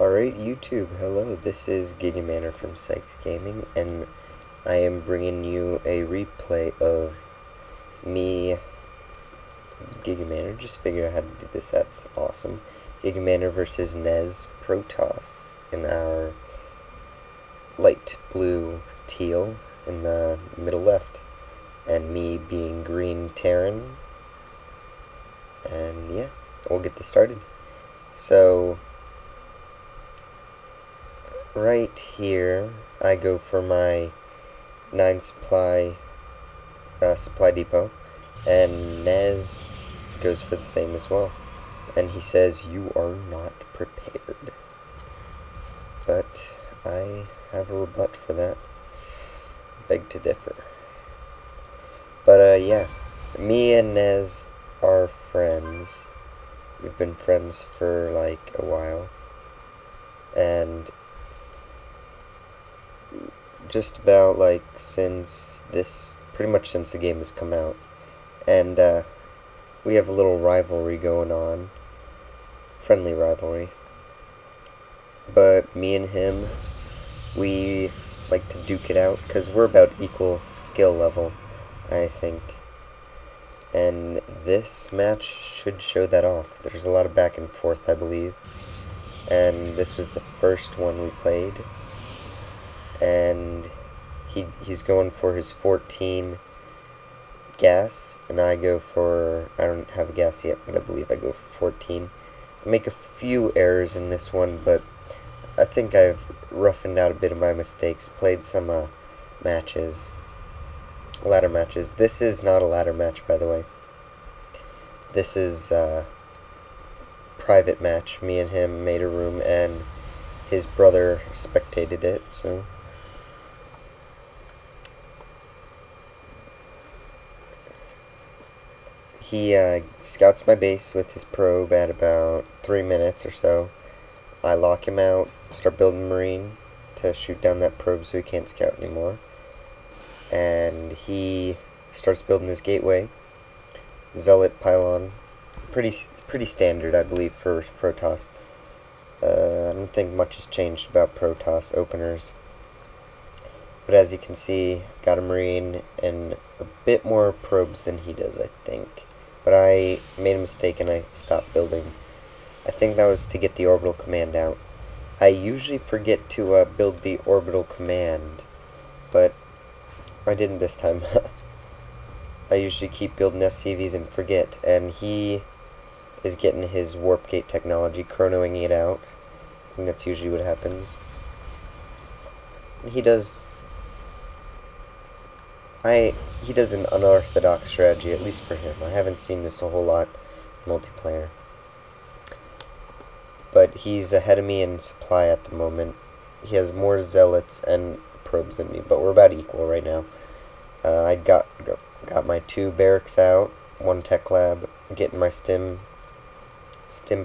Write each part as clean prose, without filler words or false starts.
Alright, YouTube, hello, this is Gigamanr from Sykes Gaming, and I am bringing you a replay of me, Gigamanr. Just figure out how to do this, that's awesome. Gigamanr versus Nez Protoss in our light blue teal in the middle left, and me being green Terran, and yeah, we'll get this started. So, right here, I go for my 9 supply depot, and Nez goes for the same as well. And he says, "You are not prepared." But I have a rebut for that. Beg to differ. But yeah, me and Nez are friends. We've been friends for like a while. And just about like pretty much since the game has come out, and we have a little rivalry going on, friendly rivalry, but me and him, we like to duke it out because we're about equal skill level, I think, and this match should show that off. There's a lot of back and forth, I believe, and this was the first one we played. And he's going for his 14 gas, and I don't have a gas yet, but I believe I go for 14. I make a few errors in this one, but I think I've roughened out a bit of my mistakes, played some ladder matches. This is not a ladder match, by the way. This is a private match. Me and him made a room, and his brother spectated it, so he scouts my base with his probe at about 3 minutes or so. I lock him out, start building Marine to shoot down that probe so he can't scout anymore. And he starts building his gateway. Zealot pylon. Pretty standard, I believe, for Protoss. I don't think much has changed about Protoss openers. But as you can see, got a Marine and a bit more probes than he does, I think. But I made a mistake and I stopped building. I think that was to get the orbital command out. I usually forget to build the orbital command, but I didn't this time. I usually keep building SCVs and forget, and he is getting his warp gate technology, chronoing it out. I think that's usually what happens. He does an unorthodox strategy, at least for him. I haven't seen this a whole lot in multiplayer. But he's ahead of me in supply at the moment. He has more zealots and probes than me, but we're about equal right now. I got my 2 barracks out, 1 tech lab, getting my stim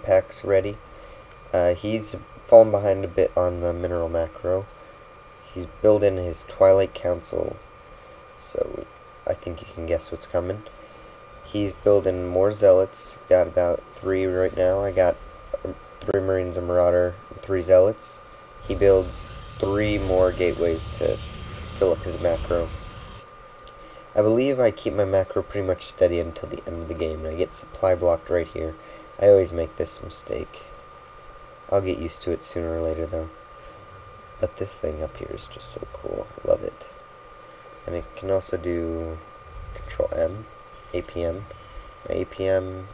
packs ready. He's fallen behind a bit on the mineral macro. He's building his Twilight Council, so I think you can guess what's coming. He's building more zealots. Got about 3 right now. I got 3 Marines, a Marauder, and 3 zealots. He builds 3 more gateways to fill up his macro. I believe I keep my macro pretty much steady until the end of the game, and I get supply blocked right here. I always make this mistake. I'll get used to it sooner or later, though. But this thing up here is just so cool. I love it. And it can also do Control M, APM. My APM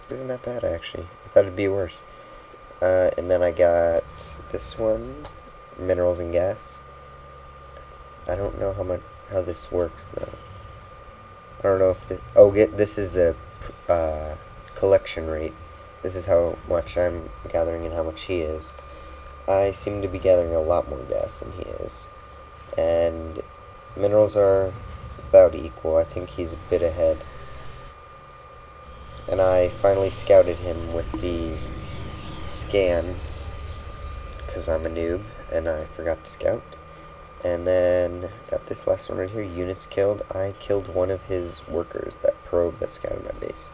isn't that bad, actually. I thought it'd be worse. And then I got this one, minerals and gas. I don't know how this works, though. I don't know if this is the collection rate. This is how much I'm gathering and how much he is. I seem to be gathering a lot more gas than he is. And minerals are about equal. I think he's a bit ahead. And I finally scouted him with the scan, because I'm a noob and I forgot to scout. And then got this last one right here, units killed. I killed one of his workers, that probe that scouted my base.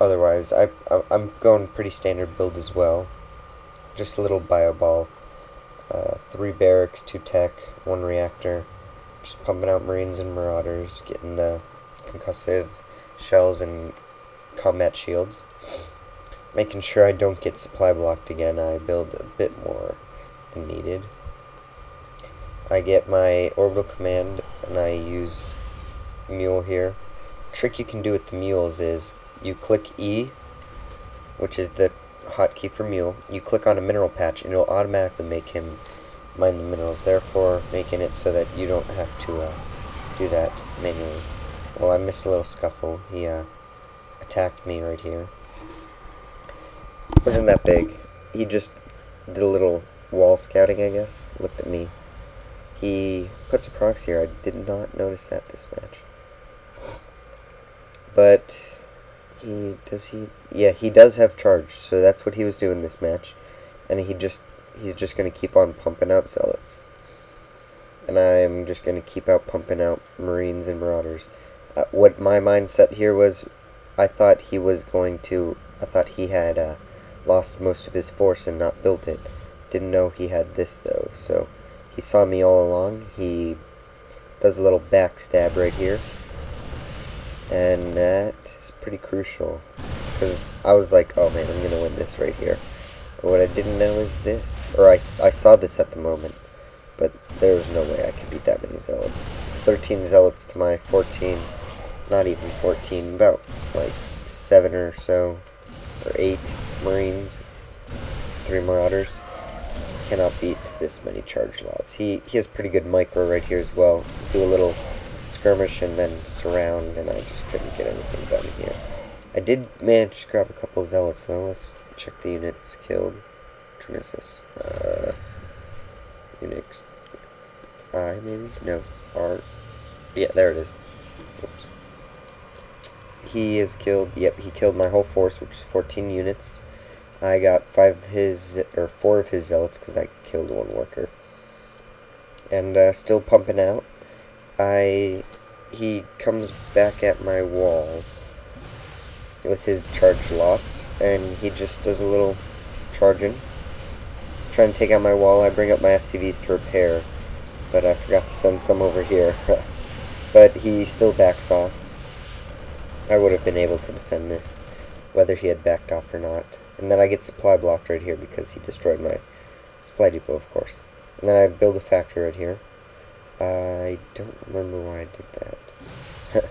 Otherwise, I'm going pretty standard build as well. Just a little bio ball. 3 barracks, 2 tech, 1 reactor. Just pumping out Marines and Marauders, getting the concussive shells and combat shields. Making sure I don't get supply blocked again, I build a bit more than needed. I get my orbital command and I use mule here. Trick you can do with the mules is you click E, which is the hotkey for mule. You click on a mineral patch and it'll automatically make him mine the minerals, therefore making it so that you don't have to do that manually. Well, I missed a little scuffle. He attacked me right here. Wasn't that big. He just did a little wall scouting, I guess. Looked at me. He puts a proxy here. I did not notice that this match. But yeah, he does have charge, so that's what he was doing this match. And he's just gonna keep on pumping out zealots. And I'm just gonna keep out pumping out Marines and Marauders. What my mindset here was, I thought he had lost most of his force and not built it. Didn't know he had this though, so he saw me all along. He does a little backstab right here, and that is pretty crucial, because I was like, oh man, I'm gonna win this right here. But what I didn't know is this, or I saw this at the moment, but there was no way I could beat that many zealots. 13 zealots to my 14, not even 14, about like 7 or so, or 8 Marines, 3 Marauders. Cannot beat this many charge lots. He has pretty good micro right here as well. Do a little skirmish and then surround, and I just couldn't get anything done here. I did manage to grab a couple zealots though. Let's check the units killed. Which one is this? Unix I maybe? No. R. Yeah, there it is. Oops. He is killed. Yep, he killed my whole force, which is 14 units. I got 4 of his zealots because I killed 1 worker. And still pumping out. He comes back at my wall with his charge lots, and he just does a little charging. Trying to take out my wall. I bring up my SCVs to repair, but I forgot to send some over here. But he still backs off. I would have been able to defend this, whether he had backed off or not. And then I get supply blocked right here because he destroyed my supply depot, of course. And then I build a factory right here. I don't remember why I did that.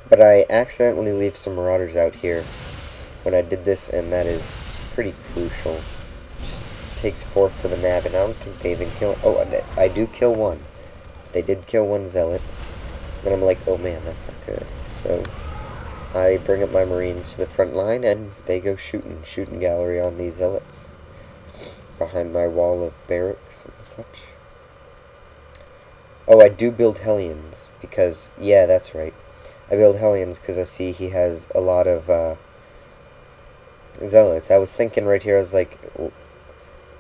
But I accidentally leave some Marauders out here when I did this, and that is pretty crucial. Just takes 4 for the nab, and I don't think they even kill... Oh, I do kill 1. They did kill 1 zealot. Then I'm like, oh man, that's not good. So I bring up my Marines to the front line, and they go shooting gallery on these zealots behind my wall of barracks and such. Oh, I do build Hellions because, yeah, that's right. I build Hellions because I see he has a lot of zealots. I was thinking right here, I was like,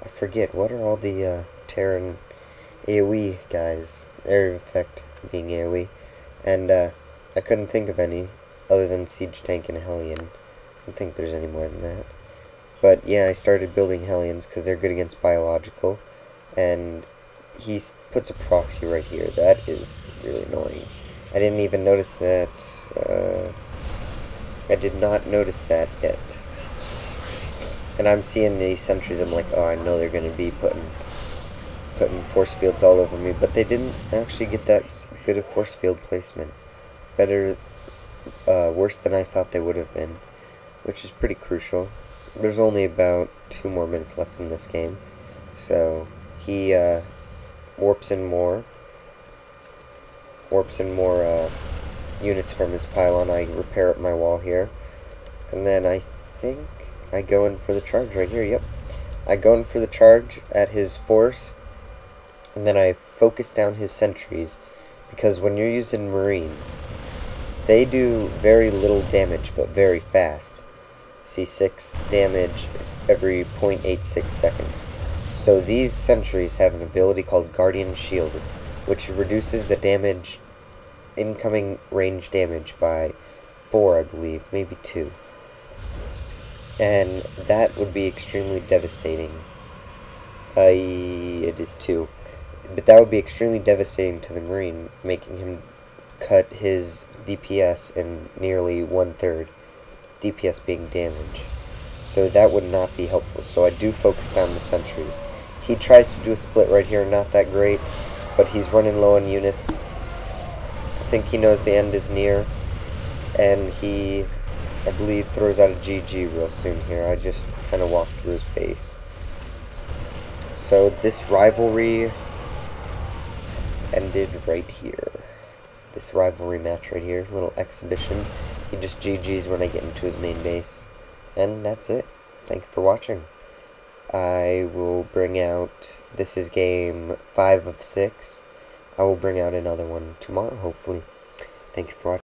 I forget, what are all the Terran AoE guys? Area effect being AoE. And I couldn't think of any other than Siege Tank and Hellion. I don't think there's any more than that. But yeah, I started building Hellions because they're good against biological. And he puts a proxy right here. That is really annoying. I didn't even notice that. I did not notice that yet. And I'm seeing these sentries. I'm like, oh, I know they're going to be putting force fields all over me. But they didn't actually get that good a force field placement. Worse than I thought they would have been, which is pretty crucial. There's only about 2 more minutes left in this game, so he warps in more units from his pylon. I repair up my wall here, and then I think I go in for the charge right here. Yep, I go in for the charge at his force, and then I focus down his sentries, because when you're using Marines, they do very little damage, but very fast. See, 6 damage every 0.86 seconds. So these sentries have an ability called Guardian Shield, which reduces the damage, incoming range damage by 4, I believe, maybe 2. And that would be extremely devastating It is 2. But that would be extremely devastating to the Marine, making him cut his DPS in nearly 1/3. DPS being damage. So that would not be helpful. So I do focus down the sentries. He tries to do a split right here, not that great, but he's running low on units. I think he knows the end is near, and he, I believe, throws out a GG real soon here. I just kind of walked through his base. So this rivalry ended right here. This rivalry match right here, little exhibition. He just GG's when I get into his main base. And that's it. Thank you for watching. I will bring out, this is game 5 of 6. I will bring out another one tomorrow, hopefully. Thank you for watching.